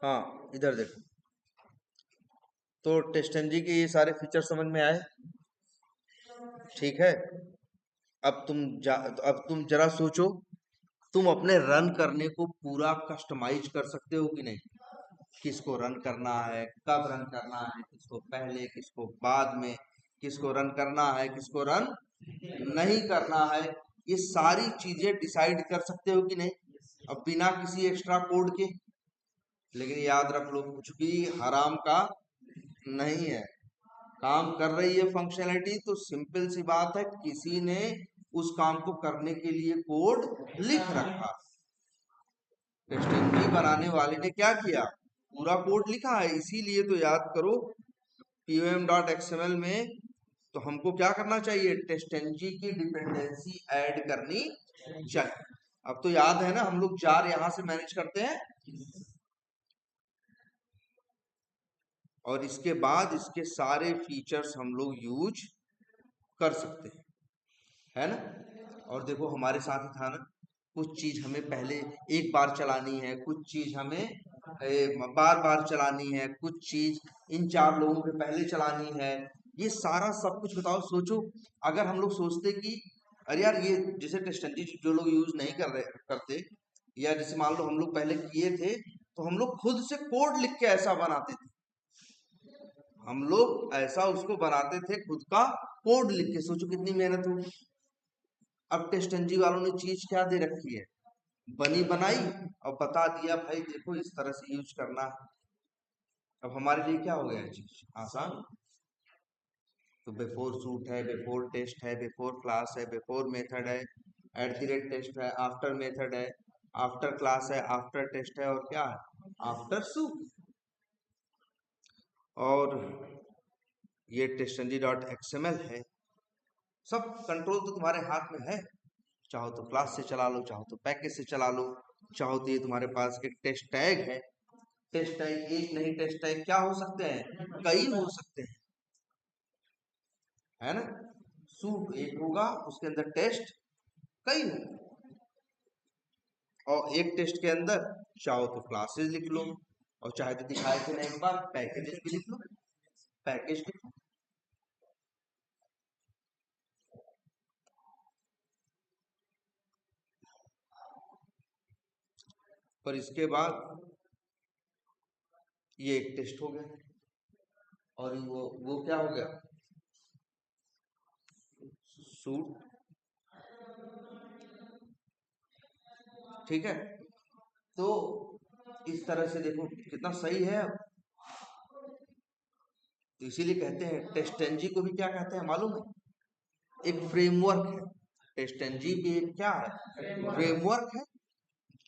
हाँ इधर देखो, तो टेस्टनजी के ये सारे फीचर समझ में आए। ठीक है, अब तुम जरा सोचो, तुम अपने रन करने को पूरा कस्टमाइज कर सकते हो कि नहीं? किसको रन करना है, कब रन करना है, किसको पहले किसको बाद में, किसको रन करना है किसको रन नहीं करना है, ये सारी चीजें डिसाइड कर सकते हो कि नहीं, अब बिना किसी एक्स्ट्रा कोड के। लेकिन याद रख लो, कुछ भी हराम का नहीं है। काम कर रही है फंक्शनैलिटी तो सिंपल सी बात है, किसी ने उस काम को करने के लिए कोड लिख रखा। टेस्टिंग बनाने वाले ने क्या किया, पूरा कोड लिखा है। इसीलिए तो याद करो, pom.xml में तो हमको क्या करना चाहिए, टेस्टेंजी की डिपेंडेंसी ऐड करनी चाहिए। अब तो याद है ना, हम लोग जार यहां से मैनेज करते हैं, और इसके बाद इसके सारे फीचर्स हम लोग यूज कर सकते हैं, है ना। और देखो हमारे साथ ही था ना, कुछ चीज हमें पहले एक बार चलानी है, कुछ चीज हमें बार बार चलानी है, कुछ चीज इन 4 लोगों के पहले चलानी है। ये सारा सब कुछ बताओ, सोचो अगर हम लोग सोचते कि अरे यार ये जैसे टेस्टनजी जो लोग यूज नहीं करते, या जैसे मान लो हम लोग पहले किए थे, तो हम लोग खुद से कोड लिख के ऐसा बनाते थे, हम लोग ऐसा उसको बनाते थे खुद का कोड लिख के, सोचो कितनी मेहनत होगी। अब टेस्टनजी वालों ने चीज क्या दे रखी है, बनी बनाई और बता दिया भाई देखो इस तरह से यूज करना है। अब हमारे लिए क्या हो गया है, चीज आसान। तो बिफोर सूट है, बिफोर टेस्ट है, बिफोर क्लास है, बिफोर मेथड है, @टेस्ट है, आफ्टर मेथड है, आफ्टर क्लास है, आफ्टर टेस्ट है, और क्या है, आफ्टर सूट। और ये टेस्टनजी.xml है। सब कंट्रोल तो तुम्हारे हाथ में है, चाहो तो क्लास से चला लो, चाहो तो पैकेज से चला लो, चाहो तो ये तुम्हारे पास एक टेस्ट टैग है। टेस्ट टैग एक नहीं, टेस्ट टैग क्या हो सकते हैं, कई हो सकते हैं, है ना। सूट एक होगा, उसके अंदर टेस्ट कई होंगे, और एक टेस्ट के अंदर चाहो तो क्लासेस लिख लो, और चाहे तो दिखाए थे ना एक बार, पैकेजेस भी लिख लो, पैकेज लिख लो। पर इसके बाद ये एक टेस्ट हो गया, और वो क्या हो गया, सूट। ठीक है, तो इस तरह से देखो कितना सही है। तो इसीलिए कहते हैं टेस्टनजी को भी क्या कहते हैं मालूम है, एक फ्रेमवर्क है। टेस्टनजी भी एक क्या है, फ्रेमवर्क है,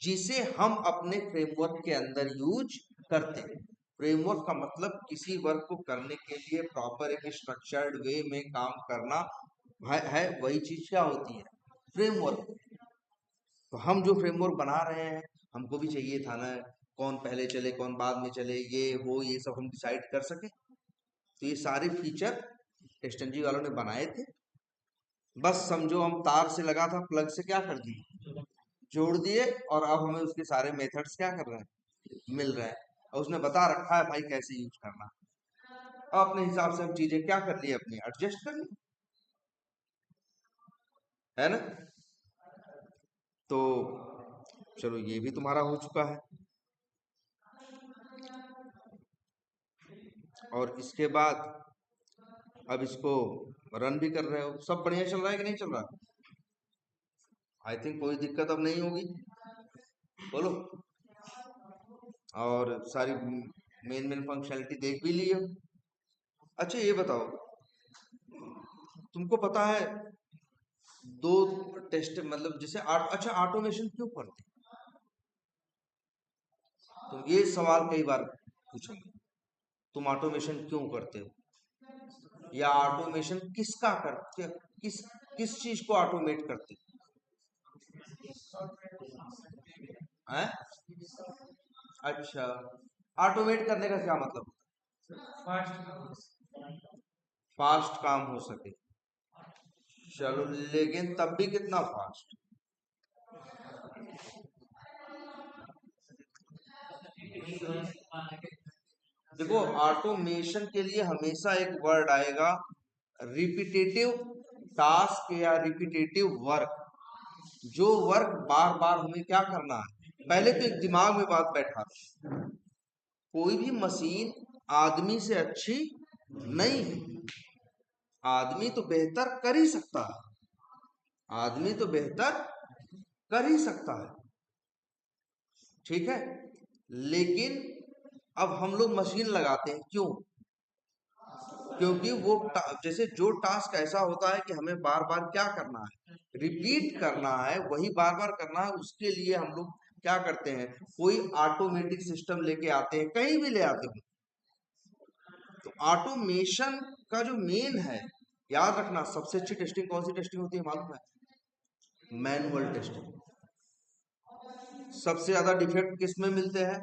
जिसे हम अपने फ्रेमवर्क के अंदर यूज करते हैं। फ्रेमवर्क का मतलब किसी वर्क को करने के लिए प्रॉपर एक स्ट्रक्चर्ड वे में काम करना है, वही चीज क्या होती है, फ्रेमवर्क। तो हम जो फ्रेमवर्क बना रहे हैं, हमको भी चाहिए था ना, कौन पहले चले कौन बाद में चले, ये सब हम डिसाइड कर सके। तो ये सारे फीचर टेस्टनजी वालों ने बनाए थे। बस समझो हम तार से लगा था प्लग से क्या कर दिए, जोड़ दिए, और अब हमें उसके सारे मेथड्स क्या कर रहे हैं, मिल रहे हैं, और उसने बता रखा है भाई कैसे यूज करना। अब अपने हिसाब से हम चीजें क्या कर लिए, अपनी एडजस्ट कर ली, है ना। तो चलो ये भी तुम्हारा हो चुका है, और इसके बाद अब इसको रन भी कर रहे हो, सब बढ़िया चल रहा है कि नहीं चल रहा, आई थिंक कोई दिक्कत अब नहीं होगी, बोलो। और सारी मेन मेन फंक्शनलिटी देख भी ली हो। अच्छा ये बताओ, तुमको पता है दो टेस्ट मतलब जैसे अच्छा ऑटोमेशन क्यों करते हैं, तो ये सवाल कई बार पूछेंगे, तुम ऑटोमेशन क्यों करते हो, या ऑटोमेशन किसका करते, किस किस चीज को ऑटोमेट करते हैं। अच्छा, ऑटोमेट करने का क्या मतलब, फास्ट काम हो सके, चलो लेकिन तब भी कितना फास्ट, देखो ऑटोमेशन के लिए हमेशा एक वर्ड आएगा, रिपीटेटिव टास्क या रिपीटेटिव वर्क। जो वर्क बार बार हमें क्या करना है, पहले तो एक दिमाग में बात बैठा, कोई भी मशीन आदमी से अच्छी नहीं है। आदमी तो बेहतर कर ही सकता है, आदमी तो बेहतर कर ही सकता है, ठीक है। लेकिन अब हम लोग मशीन लगाते हैं, क्यों? क्योंकि वो जैसे जो टास्क ऐसा होता है कि हमें बार बार क्या करना है, रिपीट करना है, वही बार बार करना है, उसके लिए हम लोग क्या करते हैं, कोई ऑटोमेटिक सिस्टम लेके आते हैं, कहीं भी ले आते हैं। तो ऑटोमेशन का जो मेन है, याद रखना, सबसे अच्छी टेस्टिंग कौन सी टेस्टिंग होती है मालूम है? Manual testing. सबसे ज्यादा डिफेक्ट किस में मिलते हैं?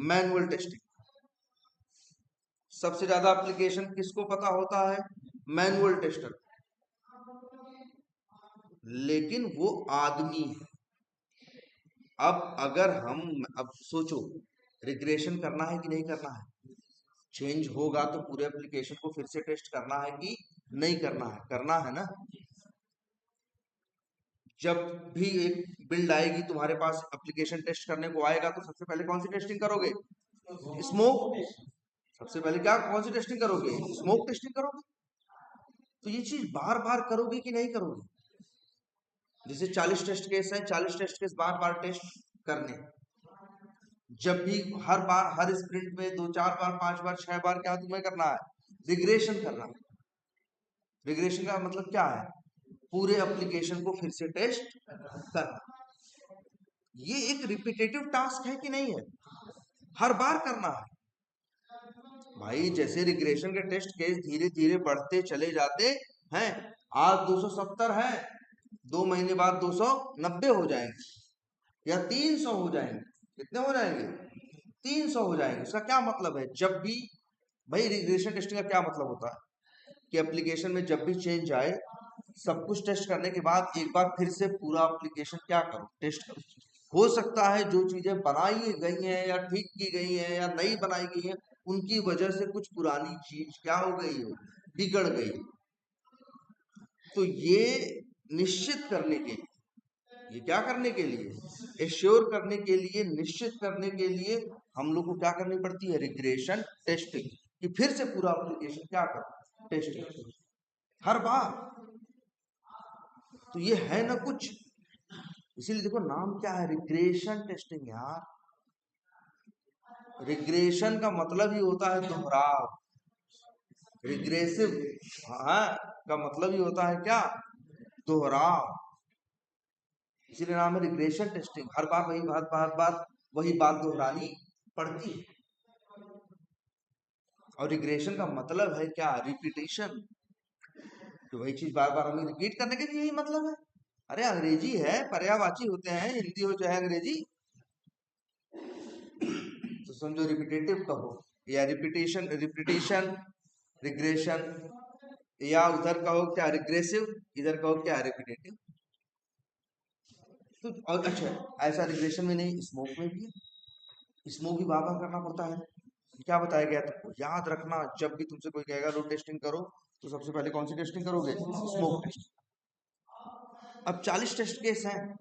Manual testing. सबसे ज्यादा एप्लीकेशन किसको पता होता है? Manual tester. लेकिन वो आदमी है। अब अगर हम, अब सोचो, रिग्रेशन करना है कि नहीं करना है? चेंज होगा तो पूरे एप्लीकेशन को फिर से टेस्ट करना है कि नहीं करना है? करना है ना। जब भी एक बिल्ड आएगी तुम्हारे पास, एप्लीकेशन टेस्ट करने को आएगा, तो सबसे पहले कौन सी टेस्टिंग करोगे? स्मोक। सबसे पहले क्या, कौन सी टेस्टिंग करोगे? स्मोक टेस्टिंग करोगे। तो ये चीज बार बार करोगे कि नहीं करोगे? जैसे 40 टेस्ट केस है, 40 टेस्ट केस बार बार टेस्ट करने, जब भी हर बार हर स्प्रिंट में 2-4 बार 5 बार 6 बार क्या तुम्हें करना है? रिग्रेशन करना। रिग्रेशन का मतलब क्या है? पूरे एप्लीकेशन को फिर से टेस्ट करना। ये एक रिपीटेटिव टास्क है कि नहीं है? हर बार करना है भाई। जैसे रिग्रेशन के टेस्ट केस धीरे धीरे बढ़ते चले जाते हैं, आज 270 है, 2 महीने बाद 290 हो जाएंगे या 300 हो जाएंगे। कितने हो जाएंगे? 300 हो जाएंगे। इसका क्या मतलब है? जब भी, भाई रिग्रेशन टेस्टिंग का क्या मतलब होता है कि एप्लीकेशन में जब भी चेंज आए, सब कुछ टेस्ट करने के बाद एक बार फिर से पूरा एप्लीकेशन क्या करो, टेस्ट करो। हो सकता है जो चीजें बनाई गई हैं या ठीक की गई हैं या नई बनाई गई हैं, उनकी वजह से कुछ पुरानी चीज क्या हो गई हो, बिगड़ गई। तो ये निश्चित करने के लिए, ये क्या करने के लिए, एश्योर करने के लिए, निश्चित करने के लिए हम लोग को क्या करनी पड़ती है? रिग्रेशन टेस्टिंग, कि फिर से पूरा एप्लीकेशन क्या करो, टेस्टिंग हर बार। तो ये है ना कुछ, इसीलिए देखो नाम क्या है, रिग्रेशन टेस्टिंग यार। रिग्रेशन का मतलब ही होता है दोहराव। रिग्रेसिव, हाँ, का मतलब ही होता है क्या? दोहराव। इसीलिए नाम है रिग्रेशन टेस्टिंग। हर बार वही बात, बार बार वही बात दोहरानी पड़ती है। और रिग्रेशन का मतलब है क्या? रिपीटेशन। तो वही चीज बार बार हमें रिपीट करने के लिए यही मतलब है। अरे अंग्रेजी है, पर्यायवाची होते हैं, हिंदी हो चाहे अंग्रेजी, तो समझो रिपीटेटिव कहो या रिपीटेशन, रिपीटेशन, रिग्रेशन, या उधर कहो क्या, रिग्रेसिव, इधर कहो क्या, रिपीटेटिव। तो और अच्छा, ऐसा रिग्रेशन में नहीं, स्मोक में भी है। स्मोक भी बार बार करना पड़ता है। क्या बताया गया तुमको? याद रखना, जब भी तुमसे कोई कहेगा लो टेस्टिंग करो, तो सबसे पहले कौन सी टेस्टिंग करोगे? Smoke test. अब 40 टेस्ट केस हैं,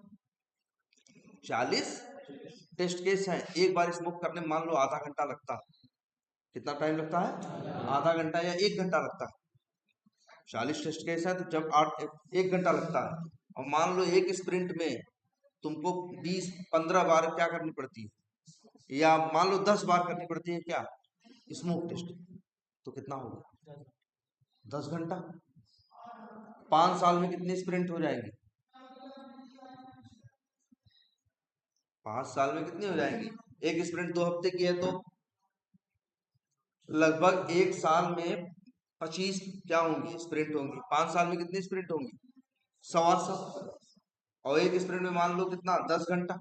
40 टेस्ट केस हैं। एक बार स्मोक करने में मान लो आधा घंटा लगता है। कितना टाइम लगता है? आधा घंटा या 1 घंटा लगता है। 40 टेस्ट केस है तो जब 1 घंटा लगता है, और मान लो एक स्प्रिंट में तुमको 20-15 बार क्या करनी पड़ती है, या मान लो 10 बार करनी पड़ती है क्या, स्मोक टेस्ट, तो कितना होगा? 10 घंटा। 5 साल में कितनी स्प्रिंट हो जाएंगी? 5 साल में कितनी हो जाएंगी? एक स्प्रिंट 2 हफ्ते की है, तो लगभग 1 साल में 25 क्या होंगी, स्प्रिंट होंगी। 5 साल में कितनी स्प्रिंट होंगी? 125। और एक स्प्रिंट में मान लो कितना, 10 घंटा।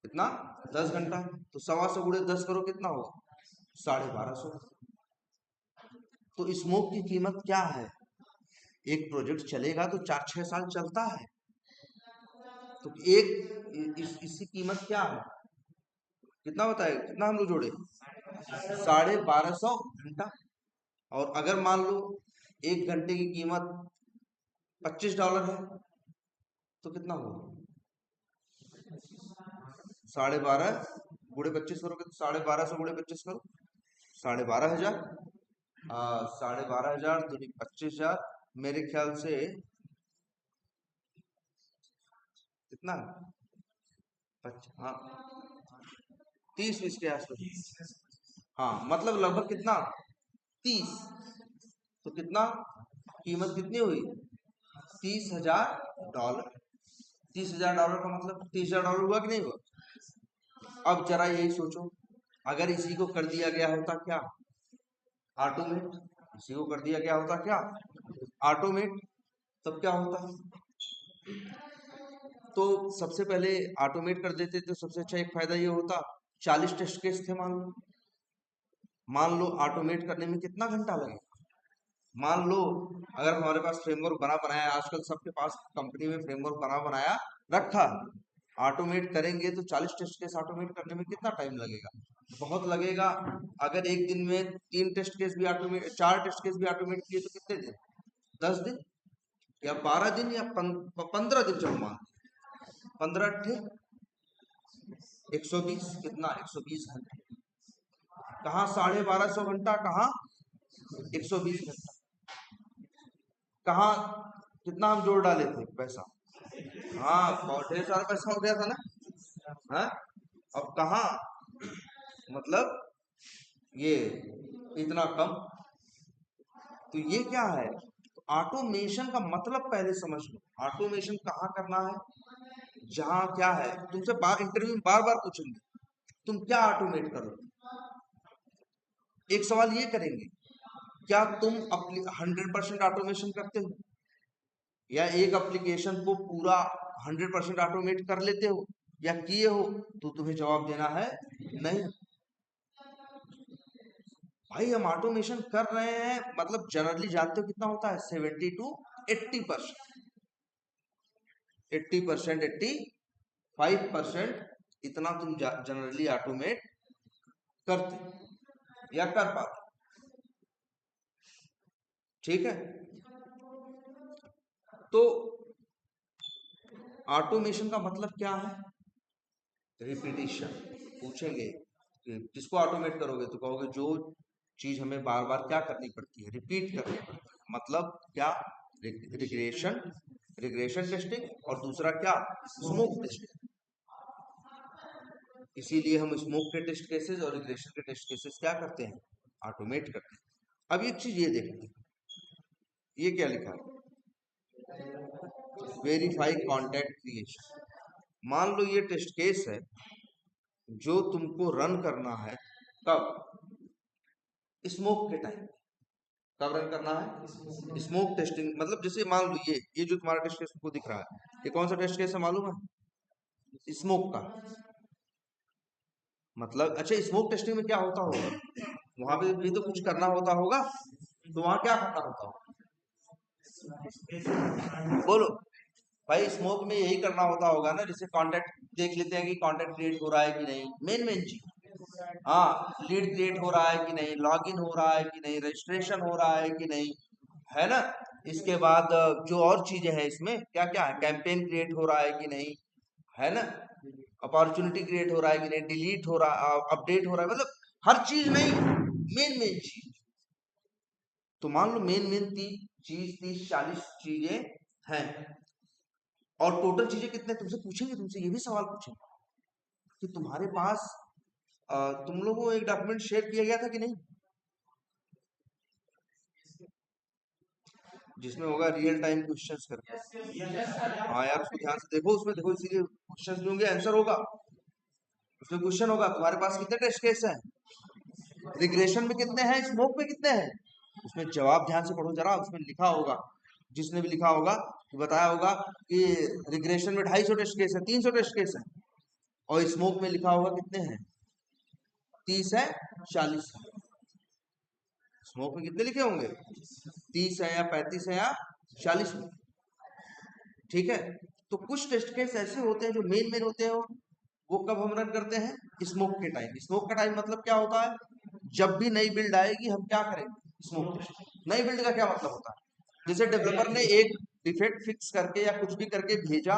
कितना? 10 घंटा। तो 125 गुणे 10 करो, कितना होगा? 1250। तो स्मोक की कीमत क्या है? एक प्रोजेक्ट चलेगा तो 4-6 साल चलता है, तो एक इसकी कीमत क्या है? कितना बताए, कितना हम लोग जोड़े, 1250 घंटा। और अगर मान लो 1 घंटे की कीमत $25 है तो कितना होगा, 12.5 गुणे 25 करोगे तो 1250 गुणे 25 करो, 12,500। 12,500 दूनी 25,000, मेरे ख्याल से कितना, हाँ 30-20 के आसपास। हाँ मतलब लगभग कितना, 30। तो कितना, कीमत कितनी हुई, $30,000। $30,000 का मतलब $30,000 हुआ कि नहीं हुआ। अब जरा यही सोचो, अगर इसी को कर दिया गया होता क्या, ऑटोमेट, इसी को कर दिया गया होता क्या, ऑटोमेट, तब क्या होता। तो सबसे पहले ऑटोमेट कर देते तो सबसे अच्छा एक फायदा ये होता, 40 टेस्ट केस थे मान लो ऑटोमेट करने में कितना घंटा लगेगा। मान लो अगर हमारे पास फ्रेमवर्क बना बनाया, आजकल सबके पास कंपनी में फ्रेमवर्क बना बनाया रखा, ऑटोमेट करेंगे तो 40 टेस्ट केस ऑटोमेट करने में कितना टाइम लगेगा, बहुत लगेगा। अगर एक दिन में 3 टेस्ट केस भी ऑटोमेट, 4 टेस्ट केस भी ऑटोमेट किए तो कितने दिन, 10 दिन या 12 दिन या 15 दिन, चलो मान 15 थे 120, कितना 120 घंटे, कहाँ 1250 घंटा, कहाँ 120 घंटा, कहाँ कितना हम जोड़ डाले थे पैसा, हाँ बहुत ढेर सारा पैसा हो गया था ना। हाँ अब कहाँ, मतलब ये इतना कम। तो ये क्या है, तो ऑटोमेशन का मतलब पहले समझ लो, ऑटोमेशन कहाँ करना है, जहाँ क्या है, तुमसे बार इंटरव्यू में बार बार पूछेंगे तुम क्या ऑटोमेट करो। एक सवाल ये करेंगे, क्या तुम अपनी 100% ऑटोमेशन करते हो, या एक एप्लीकेशन को पूरा 100% ऑटोमेट कर लेते हो या किए हो, तो तुम्हें जवाब देना है नहीं। भाई हम ऑटोमेशन कर रहे हैं, मतलब जनरली जानते हो कितना होता है, 70 to 80%, 80%, 85% इतना तुम जनरली ऑटोमेट करते या कर पाते, ठीक है। तो ऑटोमेशन का मतलब क्या है, रिपीटिशन। पूछेंगे कि किसको ऑटोमेट करोगे, तो कहोगे जो चीज हमें बार बार क्या करनी पड़ती है, रिपीट करनी पड़ती है, मतलब क्या, रिग्रेशन, रिग्रेशन टेस्टिंग, और दूसरा क्या, स्मोक टेस्टिंग। इसीलिए हम स्मोक के टेस्ट केसेस और रिग्रेशन के टेस्ट केसेस क्या करते हैं, ऑटोमेट करते हैं। अब एक चीज ये देखते हैं, ये क्या लिखा है, वेरीफाई कॉन्टैक्ट क्रिएशन। मान लो ये टेस्ट केस है जो तुमको रन करना है, कब, स्मोक के टाइम। कब रन करना है, स्मोक टेस्टिंग, मतलब जैसे मान लो ये जो तुम्हारा टेस्ट केस तुमको दिख रहा है, ये कौन सा टेस्ट केस है मालूम है, स्मोक का। मतलब अच्छा, स्मोक टेस्टिंग में क्या होता होगा, वहां पे भी तो कुछ करना होता होगा, तो वहां क्या करना होता होगा, बोलो भाई। स्मोक में यही करना होता होगा ना, जैसे कांटेक्ट देख लेते हैं कि कांटेक्ट क्रिएट हो रहा है कि नहीं, मेन मेन चीज, हाँ लीड क्रिएट हो रहा है कि नहीं, लॉगिन हो रहा है कि नहीं, रजिस्ट्रेशन हो रहा है कि नहीं, है ना। इसके बाद जो और चीजें हैं इसमें क्या क्या है, कैंपेन क्रिएट हो रहा है कि नहीं, है ना, अपॉर्चुनिटी क्रिएट हो रहा है कि नहीं, डिलीट हो रहा, अपडेट हो रहा है, मतलब हर चीज नहीं, मेन मेन चीज। तो मान लो मेन मेन 30-40 चीजें हैं, और टोटल चीजें कितने तुमसे पूछेंगे, तुमसे ये भी सवाल पूछेंगे कि तुम्हारे पास तुम लोगों को एक डॉक्यूमेंट शेयर किया गया था कि नहीं, जिसमें होगा रियल टाइम क्वेश्चंस करके। हाँ यार उसको ध्यान से देखो, उसमें देखो, इसीलिए क्वेश्चंस भी होंगे, आंसर होगा, उसमें क्वेश्चन होगा तुम्हारे पास कितने टेस्ट केस हैं, रिग्रेशन में कितने हैं, स्मोक में कितने हैं, उसमें जवाब ध्यान से पढ़ो जरा, उसमें लिखा होगा, जिसने भी लिखा होगा तो बताया होगा कि रिग्रेशन में 250 टेस्ट केस है, 300 टेस्ट केस है, और स्मोक में लिखा होगा कितने हैं, 30 है, 40 है। स्मोक में कितने लिखे होंगे, 30 है या 35 है या 40 है, ठीक है। तो कुछ टेस्ट केस ऐसे होते हैं जो मेन मेन होते हैं, वो कब हम रन करते हैं? स्मोक के टाइम। स्मोक का टाइम मतलब क्या होता है? जब भी नई बिल्ड आएगी हम क्या करेंगे? Smoke test. नई बिल्ड का क्या मतलब होता है? जैसे डेवलपर ने एक डिफेक्ट फिक्स करके या कुछ भी करके भेजा,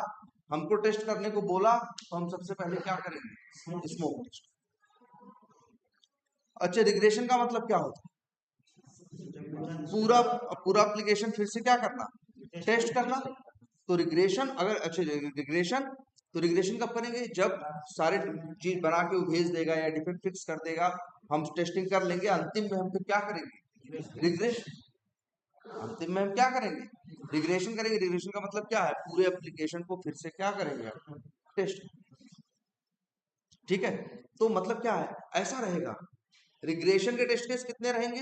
हमको टेस्ट करने को बोला, तो हम सबसे पहले क्या करेंगे? Smoke test. अच्छा, रिग्रेशन का मतलब क्या होता है? पूरा पूरा एप्लीकेशन फिर से क्या करना? टेस्ट करना। तो रिग्रेशन अगर अच्छा रिग्रेशन, तो रिग्रेशन कब करेंगे? जब सारे चीज बना के वो भेज देगा या डिफेक्ट फिक्स कर देगा, हम टेस्टिंग कर लेंगे, अंतिम में हम फिर क्या करेंगे? रिग्रेशन। अंतिम में हम क्या करेंगे? रिग्रेशन करेंगे। रिग्रेशन का मतलब क्या है? पूरे एप्लीकेशन को फिर से क्या करेंगे? टेस्ट। ठीक है, तो मतलब क्या है? ऐसा रहेगा। रिग्रेशन के टेस्ट केस कितने रहेंगे?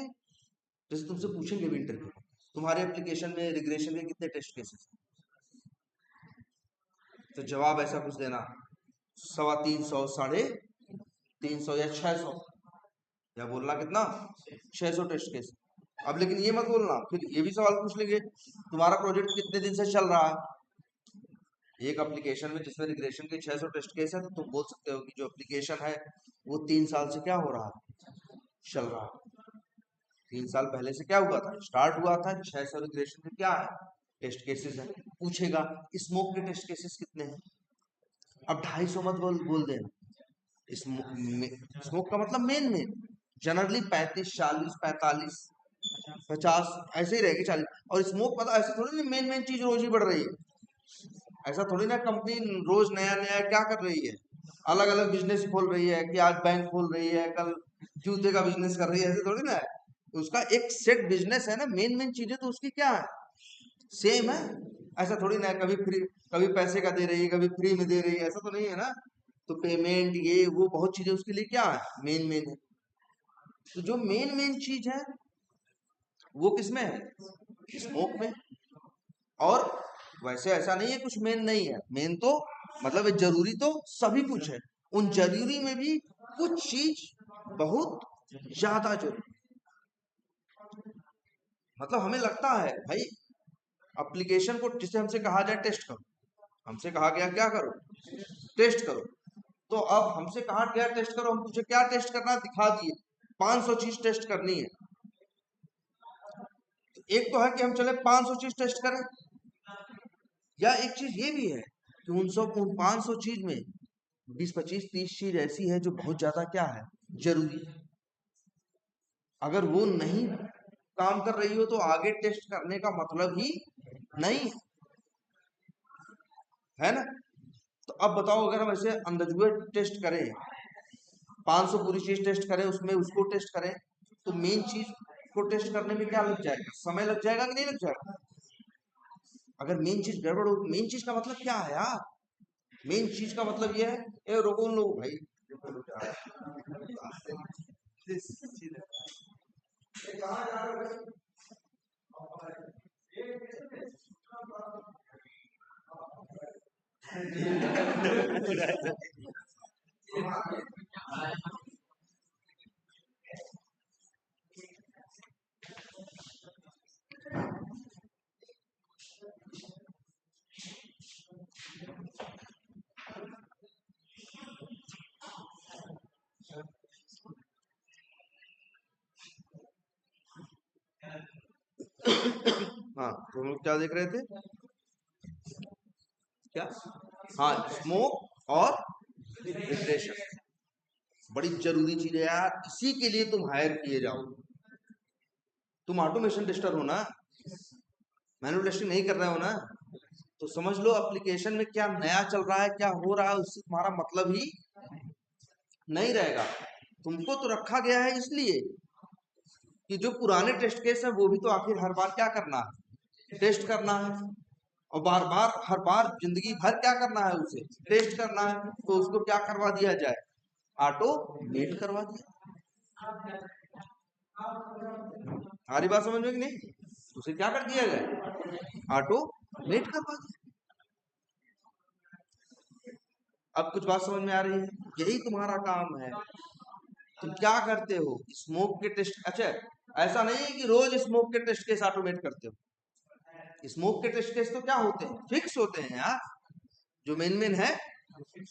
जैसे तुमसे पूछेंगे भी इंटरव्यू, तुम्हारे एप्लीकेशन में रिग्रेशन के कितने टेस्ट केसेस? तो जवाब ऐसा कुछ देना, 350, 350 या 600, या बोलना कितना? 600 टेस्ट केस। अब लेकिन ये मत बोलना, फिर ये भी सवाल पूछ लेंगे, तुम्हारा प्रोजेक्ट कितने दिन से चल रहा है? एक एप्लीकेशन में जिसमें रिग्रेशन के 600 टेस्ट केस है, तो तुम बोल सकते हो कि जो एप्लीकेशन है वो 3 साल से क्या हो रहा है? चल रहा है। 3 साल पहले से क्या हुआ था? स्टार्ट हुआ था। 600 रिग्रेशन के क्या है? टेस्ट केसेस है। पूछेगा स्मोक के टेस्ट केसेस कितने हैं? अब 250 मत बोल देना। स्मोक का मतलब मेन जनरली 35, 40, 45, 50 ऐसे ही रहेगी, 40। और स्मोक मतलब ऐसे थोड़ी ना मेन चीज रोज ही बढ़ रही है। ऐसा थोड़ी ना कंपनी रोज नया नया क्या कर रही है, अलग अलग बिजनेस खोल रही है, कि आज बैंक खोल रही है, कल जूते का बिजनेस कर रही है, ऐसे थोड़ी ना है। उसका एक सेट बिजनेस है ना, मेन चीजें तो उसकी क्या है? सेम है। ऐसा थोड़ी ना है कभी फ्री, कभी पैसे का दे रही है, कभी फ्री में दे रही है, ऐसा तो नहीं है ना। तो पेमेंट ये वो बहुत चीजें उसके लिए क्या है? मेन है। तो जो मेन चीज है वो किसमें है? स्मोक में। और वैसे ऐसा नहीं है कुछ मेन नहीं है, मेन तो मतलब जरूरी तो सभी कुछ है, उन जरूरी में भी कुछ चीज बहुत ज्यादा जरूरी। मतलब हमें लगता है भाई एप्लीकेशन को, जिसे हमसे कहा जाए टेस्ट करो, हमसे कहा गया क्या करो? टेस्ट करो। तो अब हमसे कहा गया टेस्ट करो, हम तुझे क्या टेस्ट करना है दिखा दिए, 500 चीज टेस्ट करनी है। तो एक तो है कि हम चले 500 चीज टेस्ट करें, या एक चीज ये भी है कि उन 500 चीज में 20, 25, 30 चीज ऐसी है जो बहुत ज्यादा क्या है? जरूरी है। अगर वो नहीं काम कर रही हो तो आगे टेस्ट करने का मतलब ही नहीं है ना। तो अब बताओ, अगर हम ऐसे अंदाजुए टेस्ट करें, 500 पूरी चीज टेस्ट करें, उसमें उसको टेस्ट करें, तो मेन चीज को टेस्ट करने में क्या लग जाएगा? समय लग जाएगा कि नहीं लग जाएगा? अगर मेन चीज गड़बड़ हो, मेन चीज का मतलब क्या है यार? मेन चीज का मतलब ये है, ए रोको उन लोग भाई, हाँ तो हम लोग क्या देख रहे थे? क्या? हाँ, स्मोक और रिग्रेशन बड़ी जरूरी चीज है यार, इसी के लिए तुम हायर किए जाओ। तुम ऑटोमेशन टेस्टर हो ना, मैनुअल टेस्टिंग नहीं कर रहे हो ना। तो समझ लो एप्लीकेशन में क्या नया चल रहा है, क्या हो रहा है, उससे तुम्हारा मतलब ही नहीं रहेगा। तुमको तो रखा गया है इसलिए कि जो पुराने टेस्ट केस है वो भी तो आखिर हर बार क्या करना है? टेस्ट करना है। और बार बार हर बार जिंदगी भर क्या करना है? उसे टेस्ट करना है। तो उसको क्या करवा दिया जाए? ऑटोमेट करवा दिया। हमारी बात समझ में कि नहीं? उसे क्या कर दिया जाए? ऑटोमेट करवा दिया। अब कुछ बात समझ में आ रही है? यही तुम्हारा काम है। तुम क्या करते हो? स्मोक के टेस्ट, अच्छा ऐसा नहीं है कि रोज स्मोक के टेस्ट केस ऑटोमेट करते हो। स्मोक के टेस्ट केस तो क्या होते हैं? फिक्स होते हैं यार, जो मेन है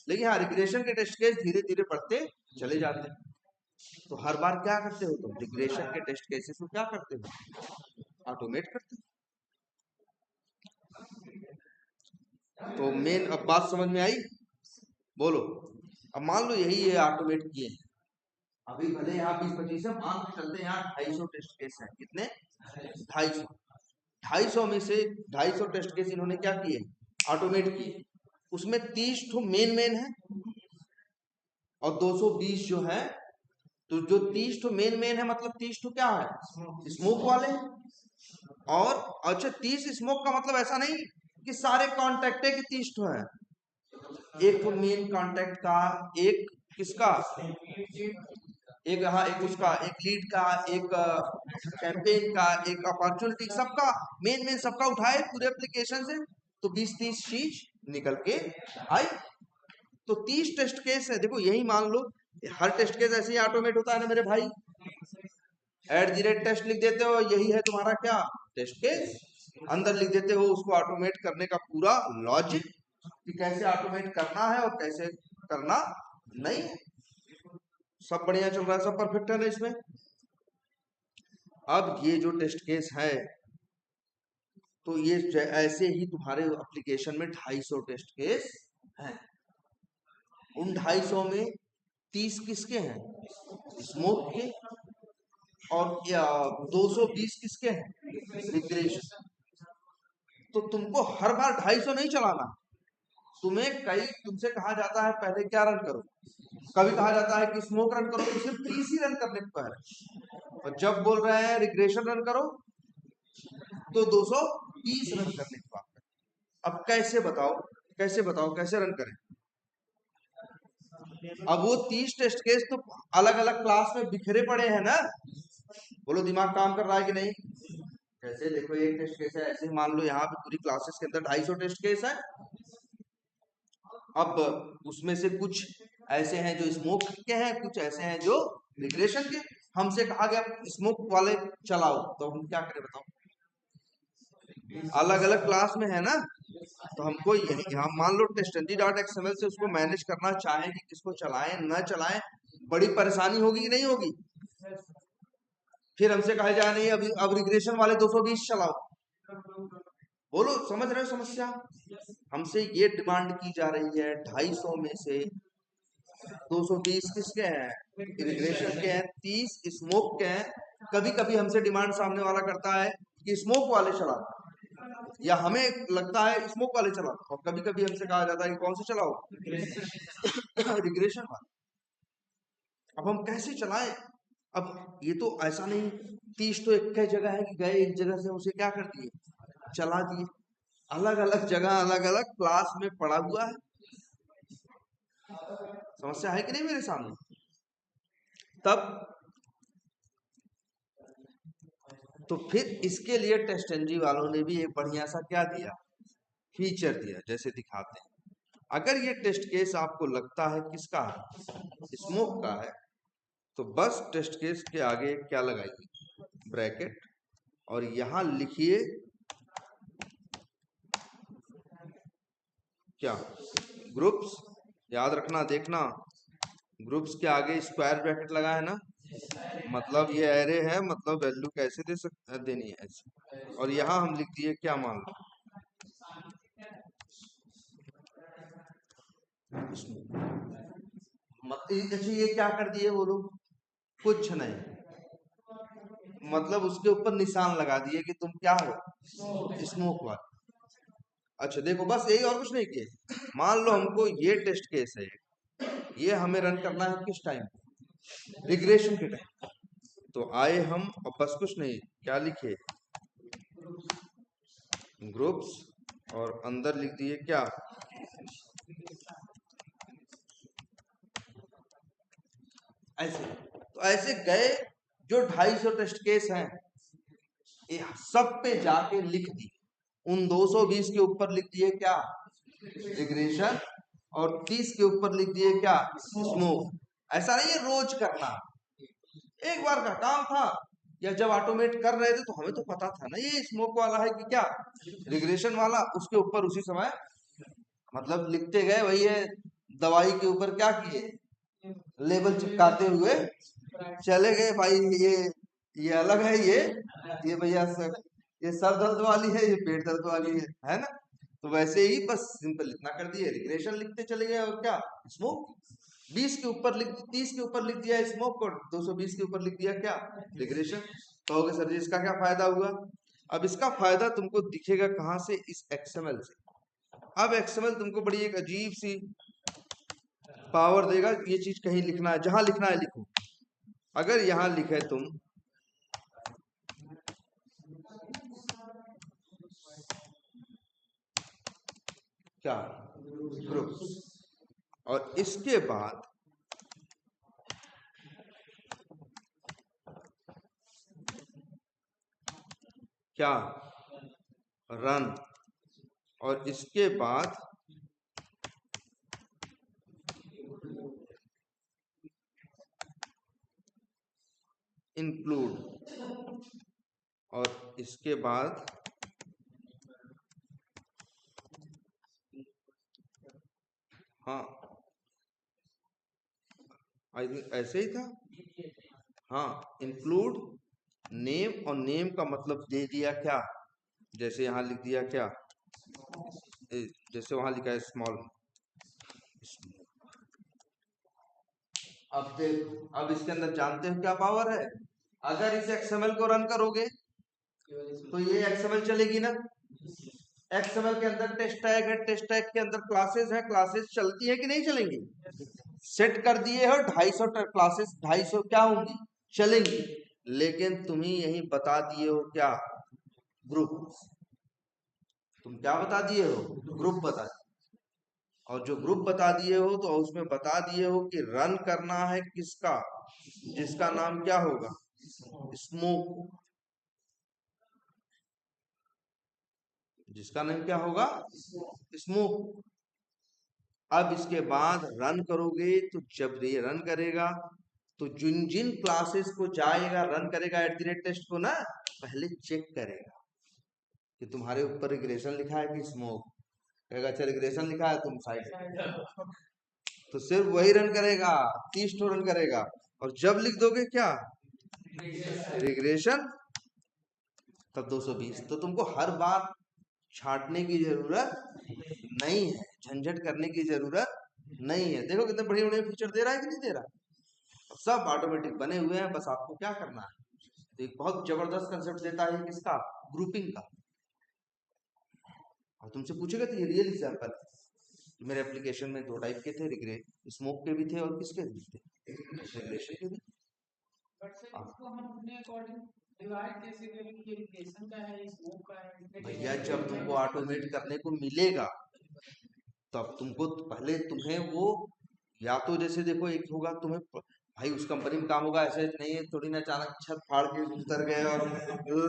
लेकिन हाँ रिग्रेशन के टेस्ट केस धीरे धीरे बढ़ते चले जाते हैं। तो हर बार क्या करते हो तुम, रिग्रेशन के टेस्ट केसेस को क्या करते हो, ऑटोमेट करते हो। तो मेन अब बात समझ में आई, बोलो। अब मान लो यही है ऑटोमेट किए हैं, अभी भले यहाँ 20-25 है, मान के चलते हैं यहाँ 250 टेस्ट केस है, कितने 250, 250 में से 250 टेस्ट केस इन्होंने क्या किए, ऑटोमेट किए। उसमें 30 तो मेन है और 220 जो है, तो जो 30 तो मेन है मतलब 30 तो क्या है, स्मोक वाले। और अच्छा 30 स्मोक का मतलब ऐसा नहीं कि सारे कॉन्टेक्ट के 30 तो है, एक तो मेन कॉन्टेक्ट का, एक किसका, एक हाँ एक उसका, एक लीड का, एक कैंपेन का, एक अपॉर्चुनिटी, सबका मेन सबका उठाए पूरे एप्लीकेशन से, तो 20-30 चीज निकल के आई। तो 30 टेस्ट केस है, देखो यही मान लो हर टेस्ट केस ऐसे ही ऑटोमेट होता है ना मेरे भाई, @टेस्ट लिख देते हो, यही है तुम्हारा क्या टेस्ट केस, अंदर लिख देते हो उसको ऑटोमेट करने का पूरा लॉजिक कि कैसे ऑटोमेट करना है और कैसे करना नहीं। सब बढ़िया चल रहा है, सब परफेक्ट है ना इसमें। अब ये जो टेस्ट केस है, तो ये ऐसे ही तुम्हारे एप्लीकेशन में 250 टेस्ट केस हैं। उन 250 में 30 किसके हैं, स्मोक के, और 220 किसके हैं, रिग्रेशन। तो तुमको हर बार 250 नहीं चलाना, तुम्हें कई तुमसे कहा जाता है पहले क्या रन करो, कभी कहा जाता है कि स्मोक रन करो, तो सिर्फ 30 ही रन करने को पहले, और जब बोल रहे हैं रिग्रेशन रन करो तो 220 रन करने की बात है। अब कैसे बताओ, कैसे रन करें। अब वो 30 टेस्ट केस तो अलग अलग क्लास में बिखरे पड़े हैं ना, बोलो दिमाग काम कर रहा है कि नहीं। जैसे देखो एक टेस्ट केस है, ऐसे मान लो यहाँ पे पूरी क्लासेस के अंदर 250 टेस्ट केस है। अब उसमें से कुछ ऐसे हैं जो स्मोक के हैं, कुछ ऐसे हैं जो रिग्रेशन के। हमसे कहा गया स्मोक वाले चलाओ, तो हम क्या करें बताओ, अलग अलग क्लास में है ना। तो हमको यही हम मान लो testng.xml से उसको मैनेज करना चाहें कि किसको चलाएं न चलाएं, बड़ी परेशानी होगी कि नहीं होगी। फिर हमसे कहा जाए नहीं अब रिग्रेशन वाले 220 चलाओ, बोलो समझ रहे हो समस्या। हमसे ये डिमांड की जा रही है 250 में से 220 किसके हैं, रिग्रेशन के हैं, 30 स्मोक के हैं। कभी कभी हमसे डिमांड सामने वाला करता है कि स्मोक वाले चलाओ, या हमें लगता है स्मोक वाले चलाओ, और कभी कभी हमसे कहा जाता है कि कौन से चलाओ, रिग्रेशन वाले। अब हम कैसे चलाएं। अब ये तो ऐसा नहीं 30 तो एक जगह है कि गए एक जगह से उसे क्या कर दिए, चला दिए। अलग अलग जगह अलग अलग क्लास में पड़ा हुआ है। समस्या है कि नहीं मेरे सामने। तब तो फिर इसके लिए टेस्टंजी वालों ने भी एक बढ़िया सा क्या दिया, फीचर दिया, जैसे दिखाते हैं। अगर ये टेस्ट केस आपको लगता है किसका है, स्मोक का है, तो बस टेस्ट केस के आगे क्या लगाइए, ब्रैकेट, और यहां लिखिए क्या, ग्रुप्स। याद रखना, देखना ग्रुप्स के आगे स्क्वायर ब्रैकेट लगा है ना, मतलब ये एरे है, मतलब वैल्यू कैसे देनी है ऐसे। और यहाँ हम लिख दिए क्या, मान लो अच्छा ये क्या कर दिए बोलो, कुछ नहीं, मतलब उसके ऊपर निशान लगा दिए कि तुम क्या हो, स्मोक वाले। अच्छा देखो बस यही, और कुछ नहीं किए। मान लो हमको ये टेस्ट केस है, ये हमें रन करना है किस टाइम, रिग्रेशन के टाइम। तो आए हम और बस कुछ नहीं, क्या लिखे, ग्रुप्स, और अंदर लिख दिए क्या, ऐसे। तो ऐसे गए जो 250 टेस्ट केस हैं, ये सब पे जाके लिख दी, उन 220 के ऊपर लिख दिए क्या, रिग्रेशन, और 30 के ऊपर लिख दिए क्या, स्मोक। ऐसा नहीं है रोज करना, एक बार का काम था, या जब ऑटोमेट कर रहे थे तो हमें तो पता था ना ये स्मोक वाला है कि क्या, रिग्रेशन वाला, उसके ऊपर उसी समय मतलब लिखते गए, वही है दवाई के ऊपर क्या किए, लेबल चिपकाते हुए चले गए भाई। ये अलग है, ये भैया सर, ये सर दर्द वाली है, ये पेट दर्द वाली है ना। तो वैसे ही बस सिंपल इतना कर दिए, रिग्रेशन लिखते चले गए। और क्या, स्मोक 20 के ऊपर लिख, 30 के ऊपर लिख दिया स्मोक, और 220 के ऊपर लिख दिया क्या, रिग्रेशन। कहोगे सर जी इसका क्या फायदा हुआ? अब इसका फायदा तुमको दिखेगा कहां से, इस एक्सएमएल से। अब एक्सएमएल तुमको बड़ी एक अजीब सी पावर देगा। ये चीज कहीं लिखना है, जहां लिखना है लिखो। अगर यहां लिखे तुम क्या, ग्रुप्स, और इसके बाद क्या, रन, और इसके बाद इंक्लूड, और इसके बाद हाँ आई थिंक ऐसे ही था, हाँ इंक्लूड नेम, और नेम का मतलब दे दिया क्या, जैसे यहां लिख दिया क्या, जैसे वहां लिखा है स्मॉल। अब देखो, अब इसके अंदर जानते हो क्या पावर है। अगर इस एक्सएमएल को रन करोगे तो ये एक्सएमएल चलेगी ना। एक्सएमएल के अंदर टेस्ट टैग है, टेस्ट टैग के अंदर क्लासेस है, क्लासेस चलती है कि नहीं चलेंगी? सेट कर दिए हो 250 क्लासेस, 250 क्या होंगी, चलेंगी। लेकिन तुम ही यही बता दिए हो क्या, ग्रुप। तुम क्या बता दिए हो, ग्रुप बता दिए। और जो ग्रुप बता दिए हो तो उसमें बता दिए हो कि रन करना है किसका, जिसका नाम क्या होगा, स्मोक, जिसका नाम क्या होगा, स्मोक। अब इसके बाद रन करोगे तो जब ये रन करेगा तो जिन जिन क्लासेस को जाएगा, रन करेगा @टेस्ट को ना, पहले चेक करेगा कि तुम्हारे ऊपर रिग्रेशन लिखा है कि स्मोक। कहेगा अच्छा रिग्रेशन लिखा है, तुम साइड, तो सिर्फ वही रन करेगा, 30 तो रन करेगा। और जब लिख दोगे क्या, रिग्रेशन, तब 220। तो तुमको हर बार छांटने की जरूरत नहीं है, झंझट करने की जरूरत नहीं है। देखो कितने बढ़िया बढ़िया फीचर दे रहा है कि नहीं दे रहा, सब ऑटोमेटिक बने हुए हैं, बस आपको क्या करना है। तो एक बहुत जबरदस्त कंसेप्ट देता है किसका, ग्रुपिंग का। और तुमसे पूछेगा तो ये रियल एग्जांपल है। मेरे एप्लीकेशन में 2 टाइप के थे, रिग्रेट स्मोक के भी थे और किसके भी थे, रिग्रेशन के भी। भैया जब तुमको ऑटोमेट करने को मिलेगा तब तुमको पहले तुम्हें वो, या तो जैसे देखो एक होगा तुम्हें भाई उस कंपनी में काम होगा, ऐसे नहीं है थोड़ी ना अचानक छत फाड़ के उतर गए और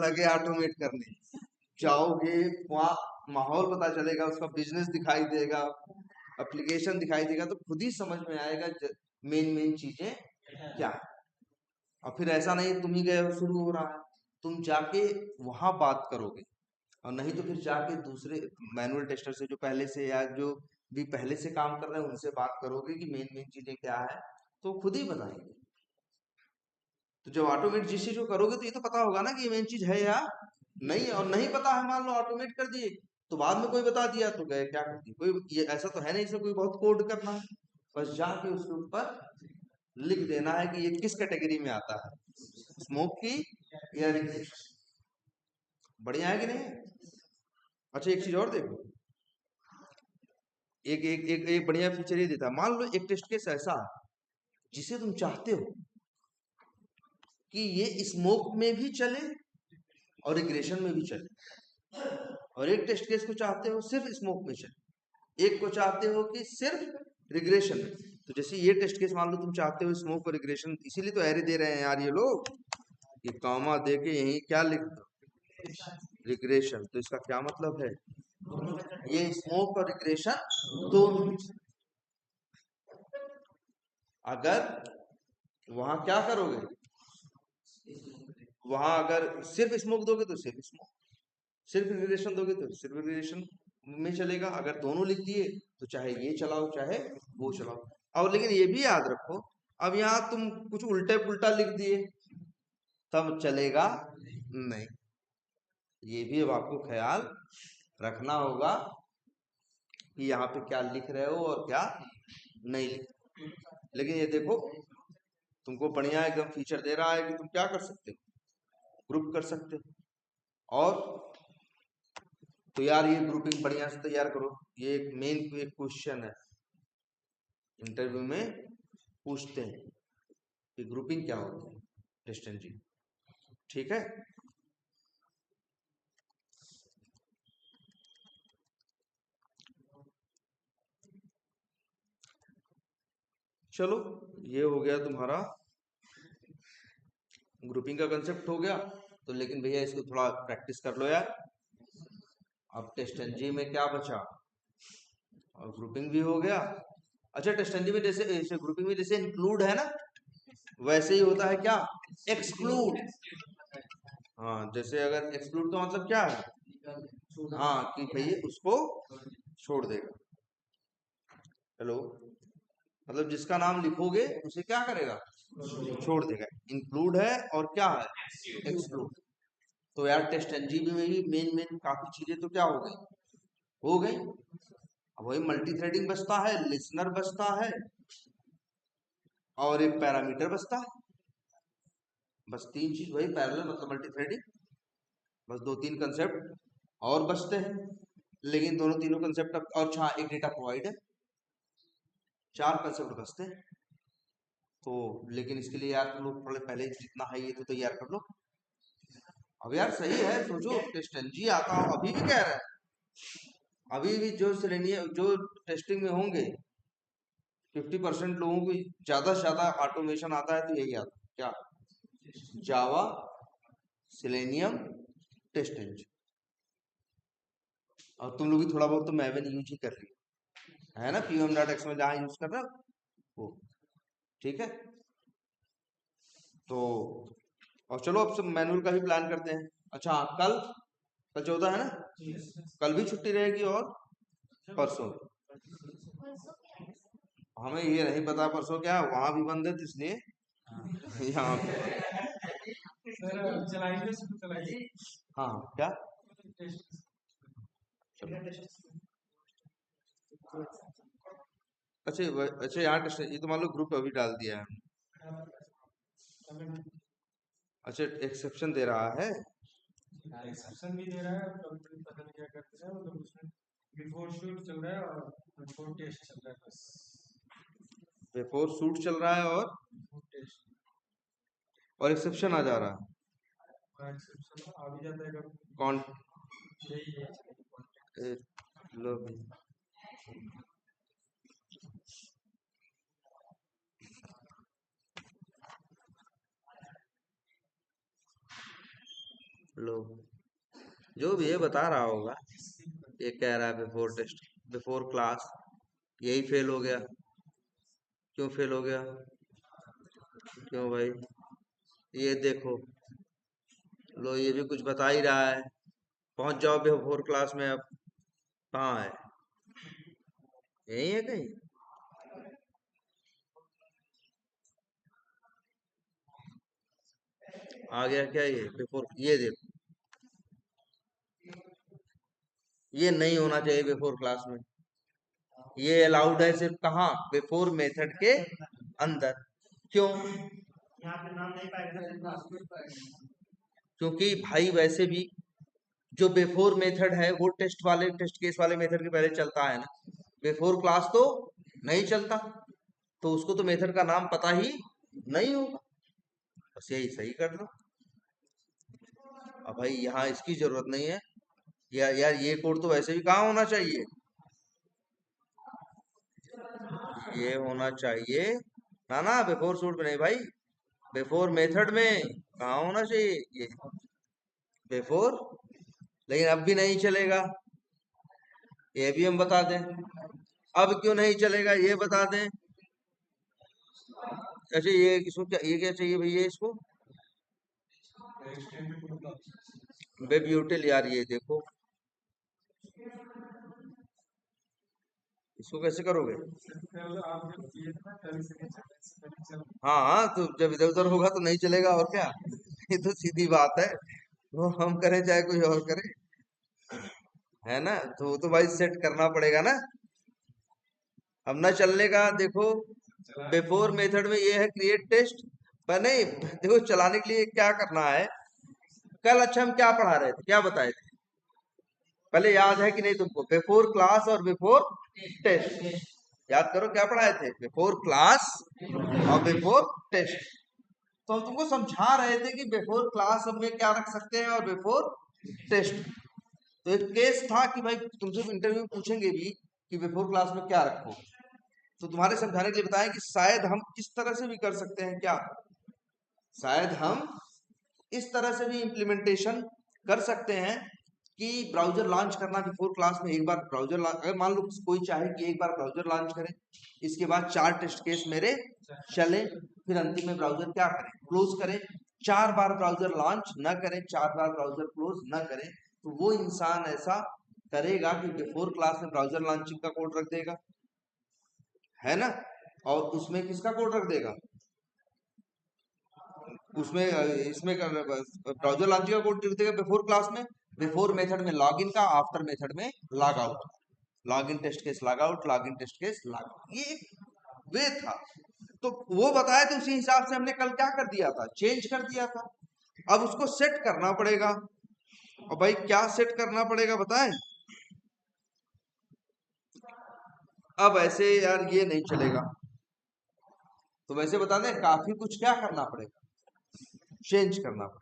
लगे ऑटोमेट करने। जाओगे वहाँ माहौल पता चलेगा, उसका बिजनेस दिखाई देगा, एप्लीकेशन दिखाई देगा, तो खुद ही समझ में आएगा मेन मेन चीजें क्या है। और फिर ऐसा नहीं तुम ही गए शुरू हो रहा है, तुम जाके वहां बात करोगे। और नहीं तो फिर जाके दूसरे मैनुअल टेस्टर से जो पहले से या जो भी पहले से काम कर रहे हैं उनसे बात करोगे कि मेन मेन चीजें क्या है, तो खुद ही बताएंगे। तो जब ऑटोमेट जिस चीज को करोगे तो ये तो पता होगा ना कि ये मेन चीज है या नहीं है। और नहीं पता है, मान लो ऑटोमेट कर दिए तो बाद में कोई बता दिया तो गए क्या कर दिए, कोई ये ऐसा तो है नहीं इसमें कोई बहुत कोड करना है। बस जाके उसके ऊपर लिख देना है कि ये किस कैटेगरी में आता है, स्मोक की या रिग्रेशन। बढ़िया है कि नहीं? अच्छा एक चीज और देखो, एक एक एक, एक बढ़िया फीचर ये देता है। मान लो एक टेस्ट केस ऐसा है जिसे तुम चाहते हो कि ये स्मोक में भी चले और रिग्रेशन में भी चले, और एक टेस्ट केस को चाहते हो सिर्फ स्मोक में चले, एक को चाहते हो कि सिर्फ रिग्रेशन में। तो जैसे ये टेस्ट केस मान लो तुम चाहते हो स्मोक और रिग्रेशन, इसीलिए तो एरे दे रहे हैं यार ये लोग, ये कॉमा दे के यही क्या लिख दो, रिग्रेशन। तो इसका क्या मतलब है, ये स्मोक और रिग्रेशन दोनों। अगर वहां क्या करोगे, वहां अगर सिर्फ स्मोक दोगे तो सिर्फ स्मोक, सिर्फ रिग्रेशन दोगे तो सिर्फ रिग्रेशन। में चलेगा। अगर दोनों लिख दिए तो चाहे ये चलाओ चाहे वो चलाओ। और लेकिन ये भी याद रखो, अब यहाँ तुम कुछ उल्टे पुल्टा लिख दिए तब चलेगा नहीं। ये भी अब आपको ख्याल रखना होगा कि यहाँ पे क्या लिख रहे हो और क्या नहीं लिख। लेकिन ये देखो तुमको बढ़िया एकदम फीचर दे रहा है कि तुम क्या कर सकते हो, ग्रुप कर सकते हो। और तो यार ये ग्रुपिंग बढ़िया से तैयार करो। ये एक मेन एक क्वेश्चन है, इंटरव्यू में पूछते हैं कि ग्रुपिंग क्या होती है डिस्टेंस जी। ठीक है, चलो ये हो गया तुम्हारा ग्रुपिंग का कंसेप्ट हो गया। तो लेकिन भैया इसको थोड़ा प्रैक्टिस कर लो यार। अब टेस्ट एनजी में क्या बचा, और ग्रुपिंग भी हो गया। अच्छा टेस्ट एनजी में जैसे ग्रुपिंग में जैसे इंक्लूड है ना, वैसे ही होता है क्या, एक्सक्लूड। हाँ जैसे अगर एक्सक्लूड का मतलब क्या है, हाँ कि भैया उसको छोड़ देगा। हेलो, मतलब जिसका नाम लिखोगे उसे क्या करेगा, छोड़ देगा। इंक्लूड है और क्या है, एक्सक्लूड। तो यार टेस्ट एनजीबी में भी मेन मेन काफी चीजें तो क्या हो गई। अब वही मल्टी थ्रेडिंग बचता है, लिसनर बचता है, और एक पैरामीटर बचता है। बस तीन चीज, वही पैरेलल मतलब मल्टी थ्रेडिंग। बस दो तीन कंसेप्ट और बचते हैं, लेकिन दोनों तीनों कंसेप्ट अब और एक डेटा प्रोवाइड है, चार कंसेप्ट बचते हैं। तो लेकिन इसके लिए यार तुम लोग थोड़े पहले जितना है ये तो तैयार कर लो। अब यार सही है, सोचो टेस्ट एनजी आता हो अभी भी कह रहा है, अभी भी जो सिलेनियर जो टेस्टिंग में होंगे 50% लोगों को ज्यादा से ज्यादा ऑटोमेशन आता है तो यही आता है क्या, जावा सिलेनियम टेस्ट एनजी। और तुम लोग भी थोड़ा बहुत तो मैवन यूज ही कर रही है ना, pm.x में जहाँ यूज कर रहा वो। ठीक है, तो और चलो अब सब मैनुअल का ही प्लान करते हैं। अच्छा हाँ, कल कल 14 है ना, कल भी छुट्टी रहेगी और परसों। हमें ये नहीं पता परसों क्या, वहां भी बंद है तो इसलिए यहाँ हाँ क्या, अच्छा अच्छा यहाँ टेस्ट ये तो मान लो ग्रुप अभी डाल दिया है। अच्छा एक्सेप्शन दे रहा है, एक्सेप्शन भी दे रहा है, पता नहीं क्या करते हैं, मतलब उसमें बिफोर शूट चल रहा है और बिफोर टेस्ट चल रहा है। बस बिफोर शूट चल रहा है और टेस्ट, और एक्सेप्शन आ जा रहा है, एक्सेप्शन आ भी जाता है कौन, यही है लो भी। लो जो भी ये बता रहा होगा, ये कह रहा है बिफोर टेस्ट बिफोर क्लास, यही फेल हो गया। क्यों फेल हो गया, क्यों भाई, ये देखो लो ये भी कुछ बता ही रहा है। पहुंच जाओ बिफोर क्लास में, अब कहाँ है, यही है कहीं। आ गया क्या ये बिफोर, ये देखो ये नहीं होना चाहिए बिफोर क्लास में, ये अलाउड है सिर्फ कहाँ, बिफोर मेथड के अंदर। क्यों, क्योंकि भाई वैसे भी जो बिफोर मेथड है वो टेस्ट वाले टेस्ट केस वाले मेथड के पहले चलता है ना, बिफोर क्लास तो नहीं चलता, तो उसको तो मेथड का नाम पता ही नहीं होगा। बस यही सही कर दो। अब भाई यहाँ इसकी जरूरत नहीं है यार ये कोड तो वैसे भी कहाँ होना चाहिए, ये होना चाहिए ना ना बिफोर सूट में नहीं भाई, बिफोर मेथड में कहाँ होना चाहिए ये बिफोर। लेकिन अब भी नहीं चलेगा, ये भी हम बता दें। अब क्यों नहीं चलेगा ये बता दें। अच्छा ये इसको क्या, ये क्या चाहिए भैया इसको, वेब यूटिल। यार ये देखो इसको कैसे करोगे? हाँ हाँ, तो जब इधर उधर होगा तो नहीं चलेगा और क्या। ये तो सीधी बात है, वो हम करें चाहे कोई और करे, है ना। तो वो तो भाई सेट करना पड़ेगा ना। अब ना चलने का देखो, बिफोर मेथड में ये है क्रिएट टेस्ट, पर नहीं देखो चलाने के लिए क्या करना है। कल अच्छा हम क्या पढ़ा रहे थे, क्या बताए थे? पहले याद है कि नहीं तुमको, बिफोर क्लास और बिफोर टेस्ट। याद करो क्या पढ़ाए थे, बिफोर क्लास और बिफोर टेस्ट। तो हम तुमको समझा रहे थे कि बिफोर क्लास में क्या रख सकते हैं और बिफोर टेस्ट। तो एक केस था कि भाई तुमसे इंटरव्यू में पूछेंगे भी कि बिफोर क्लास में क्या रखो, तो तुम्हारे समझाने के लिए बताएं कि शायद हम इस तरह से भी कर सकते हैं क्या, शायद हम इस तरह से भी इम्प्लीमेंटेशन कर सकते हैं कि ब्राउजर लॉन्च करना बिफोर क्लास में। एक बार ब्राउजर अगर मान लो कोई चाहे कि एक बार ब्राउजर लॉन्च करे, इसके बाद 4 टेस्ट केस मेरे चले, फिर अंतिम में ब्राउजर क्या करे, क्लोज करे। 4 बार ब्राउजर लॉन्च न करे, 4 बार ब्राउजर क्लोज न करे, तो वो इंसान ऐसा करेगा कि बिफोर क्लास में ब्राउजर लॉन्चिंग का कोड रख देगा, है ना। और उसमें किसका कोड रख देगा, उसमें इसमें ब्राउजर लॉन्चिंग का कोड लिख देगा बिफोर क्लास में, बिफोर मेथड में लॉगिन का, आफ्टर मेथड में log out, login test case log out, login test case log out. ये एक वे था। तो वो बताया, तो उसी हिसाब से हमने कल क्या कर दिया था, चेंज कर दिया था। अब उसको सेट करना पड़ेगा। और भाई क्या सेट करना पड़ेगा बताएं। अब ऐसे यार ये नहीं चलेगा, तो वैसे बता दें काफी कुछ क्या करना पड़ेगा, चेंज करना पड़ेगा।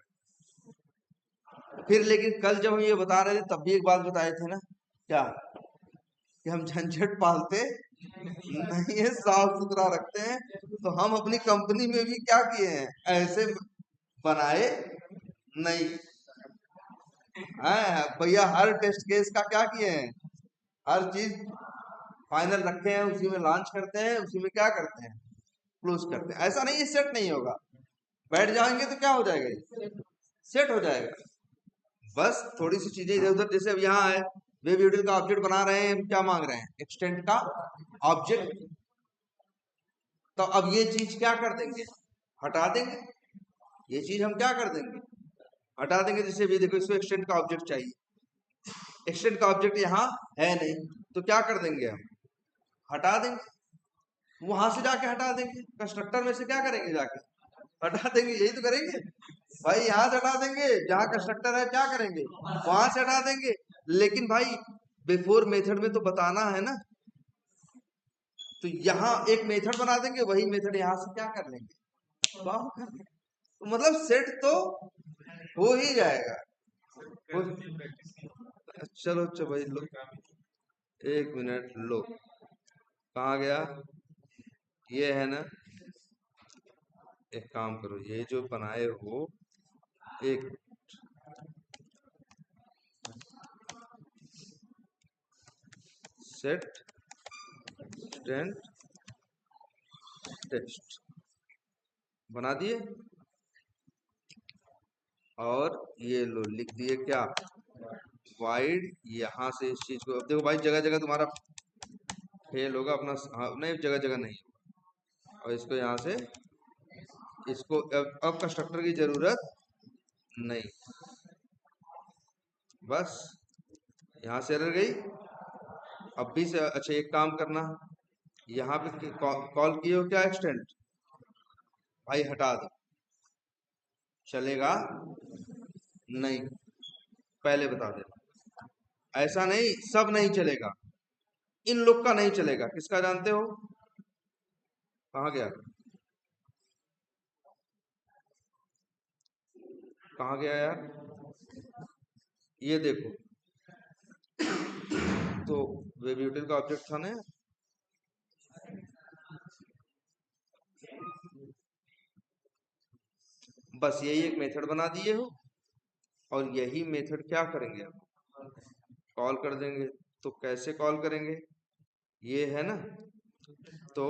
फिर लेकिन कल जब हम ये बता रहे थे तब भी एक बात बताए थे ना, क्या, कि हम झंझट पालते नहीं है, साफ सुथरा रखते हैं। तो हम अपनी कंपनी में भी क्या किए हैं, ऐसे बनाए नहीं है भैया। हर टेस्ट केस का क्या किए हैं, हर चीज फाइनल रखते हैं, उसी में लॉन्च करते हैं, उसी में क्या करते हैं, क्लोज करते हैं। ऐसा नहीं सेट नहीं होगा, बैठ जाएंगे तो क्या हो जाएगा, ये सेट हो जाएगा। बस थोड़ी सी चीजें इधर उधर, जैसे अब यहाँ है वेब यूटिल का ऑब्जेक्ट बना रहे हैं, हम क्या मांग रहे हैं, एक्सटेंड का ऑब्जेक्ट। तो अब ये चीज क्या कर देंगे, हटा देंगे। ये चीज हम क्या कर देंगे, हटा देंगे। जैसे भी देखो इसको एक्सटेंड का ऑब्जेक्ट चाहिए, एक्सटेंड का ऑब्जेक्ट यहाँ है नहीं, तो क्या कर देंगे हम, हटा देंगे। वहां से जाके हटा देंगे, कंस्ट्रक्टर में से क्या करेंगे, जाके हटा देंगे। यही तो करेंगे भाई, यहाँ से हटा देंगे, जहाँ कंस्ट्रक्टर है क्या करेंगे, वहां से हटा देंगे। लेकिन भाई बिफोर मेथड में तो बताना है ना, तो यहाँ एक मेथड बना देंगे, वही मेथड यहाँ से क्या कर लेंगे, तो मतलब सेट तो हो ही जाएगा। हो, चलो चलो भाई लो, 1 मिनट लो, कहाँ गया, ये है ना। एक काम करो, ये जो बनाए हो, एक सेट स्टैंड टेस्ट बना दिए, और ये लो लिख दिए क्या, वाइड। यहाँ से इस चीज को, अब देखो भाई जगह जगह तुम्हारा फेल होगा अपना, हाँ, नहीं जगह जगह नहीं। और इसको यहाँ से, इसको अब कंस्ट्रक्टर की जरूरत नहीं, बस यहाँ से एरर गई। अब भी से अच्छा एक काम करना, यहाँ पे कॉल किए हो क्या एक्सटेंड, भाई हटा दो, चलेगा नहीं, पहले बता दे। ऐसा नहीं, सब नहीं चलेगा, इन लोग का नहीं चलेगा, किसका जानते हो, कहाँ गया, कहाँ गया यार, ये देखो, तो वेब यूटिल का ऑब्जेक्ट था ना, बस यही एक मेथड बना दिए हो, और यही मेथड क्या करेंगे, कॉल कर देंगे। तो कैसे कॉल करेंगे, ये है ना, तो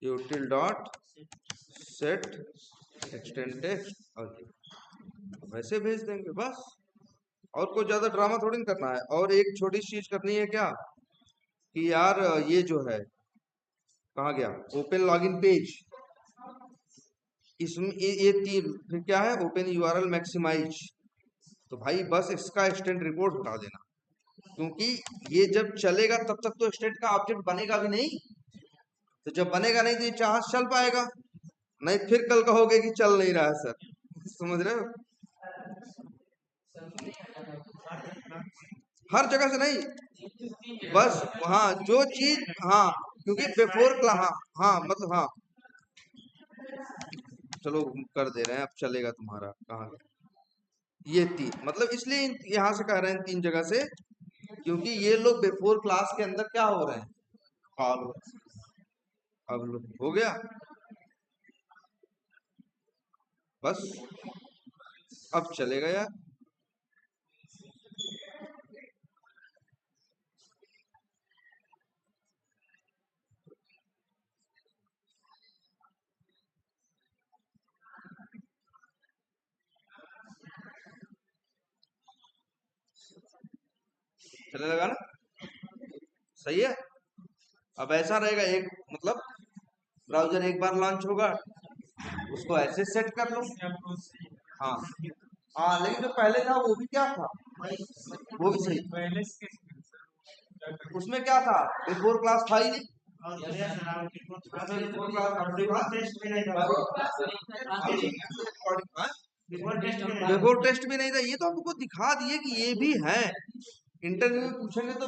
util dot set extend text, और वैसे भेज देंगे बस। और कोई ज्यादा ड्रामा थोड़ी ना करना है। और एक छोटी सी चीज करनी है क्या कि यार ये जो है कहाँ गया, ओपन लॉगिन पेज, इसमें ये तीन, फिर क्या है ओपन यूआरएल मैक्सिमाइज। तो भाई बस इसका स्टैंड रिपोर्ट हटा देना, क्योंकि ये जब चलेगा तब तक तो स्टेट का ऑब्जेक्ट बनेगा भी नहीं। तो जब बनेगा नहीं तो ये चाह चल पाएगा नहीं, फिर कल कहोगे कि चल नहीं रहा है सर। समझ रहे हो? हर जगह से नहीं, बस हाँ जो चीज, हाँ क्योंकि बिफोर क्लास, हाँ हाँ मतलब हाँ चलो कर दे रहे हैं, अब चलेगा तुम्हारा कहाँ गया। ये तीन मतलब इसलिए यहाँ से कह रहे हैं तीन जगह से, क्योंकि ये लोग बिफोर क्लास के अंदर क्या हो रहे हैं, कॉल हो रहे हैं। अब लोग हो गया, बस अब चलेगा यार। चलेगा ना, सही है। अब ऐसा रहेगा, एक मतलब ब्राउजर एक बार लॉन्च होगा, उसको ऐसे सेट कर लो। हाँ हाँ, लेकिन जो पहले था वो भी क्या था, वो भी सही। उसमें क्या था, बिफोर क्लास था ही नहीं। बिफोर टेस्ट भी नहीं था, ये तो हमको दिखा दिए कि ये भी है। इंटरव्यू में पूछेंगे तो